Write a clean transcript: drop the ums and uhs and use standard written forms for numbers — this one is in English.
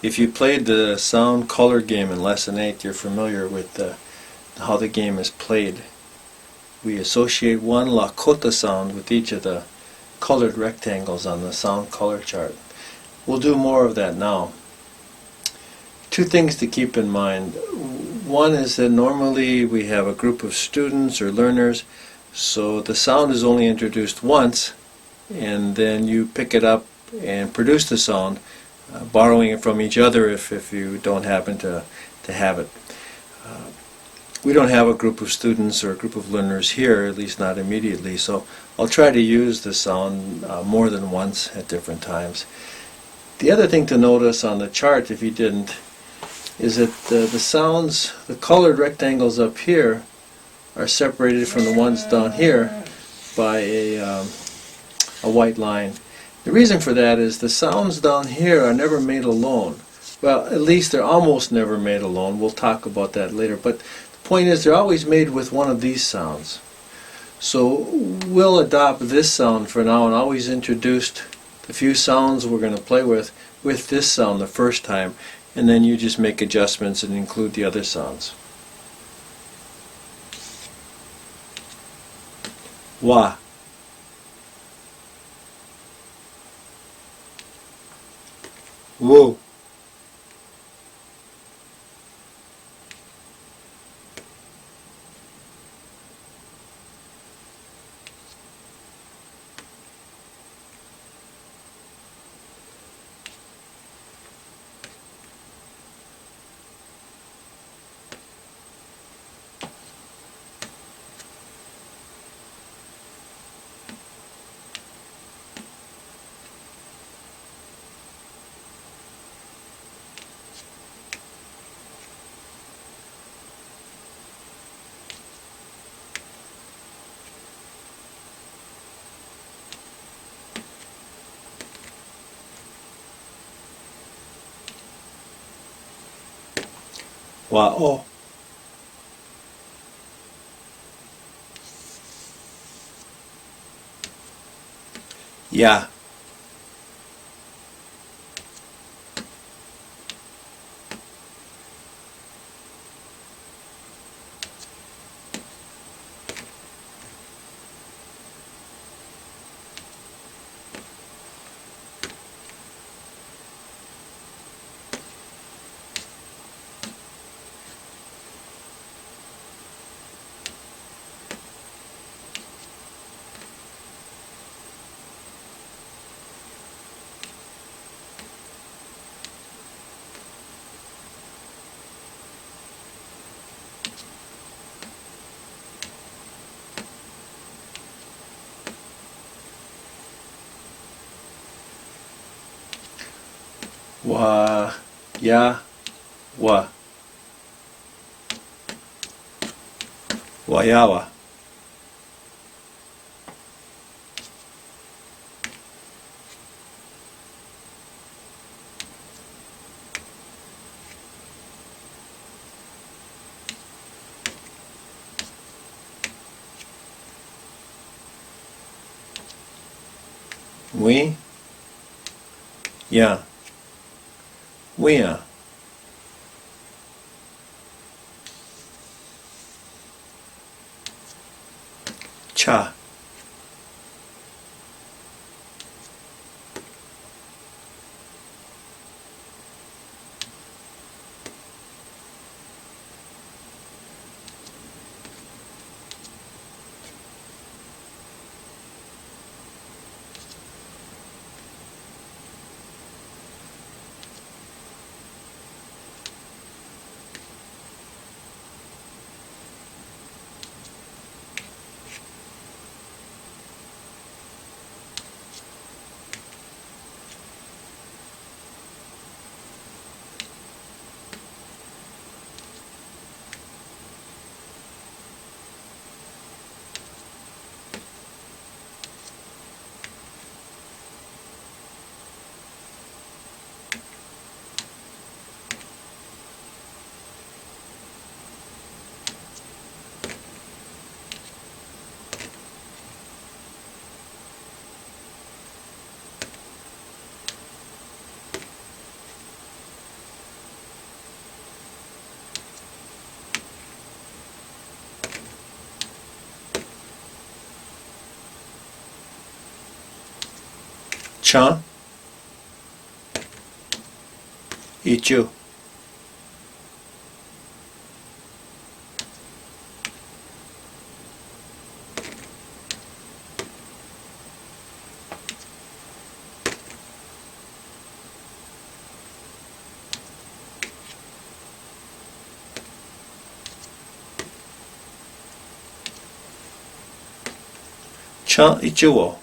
If you played the sound color game in Lesson 8, you're familiar with how the game is played. We associate one Lakota sound with each of the colored rectangles on the sound color chart. We'll do more of that now. Two things to keep in mind. One is that normally we have a group of students or learners, so the sound is only introduced once, and then you pick it up and produce the sound, borrowing it from each other if you don't happen to have it. We don't have a group of students or a group of learners here, at least not immediately, so I'll try to use the sound more than once at different times. The other thing to notice on the chart, if you didn't, is that the sounds, the colored rectangles up here, are separated from the ones down here by a white line. The reason for that is the sounds down here are never made alone. Well, at least they're almost never made alone. We'll talk about that later. But the point is they're always made with one of these sounds. So we'll adopt this sound for now and always introduce the few sounds we're going to play with this sound the first time, and then you just make adjustments and include the other sounds. Wa. Wo. Wa-o. Ya. Wa. Ya. Wa. Wayawa. We. Ya. Wea. Cha. Cha, Ichu. Cha Ichuo.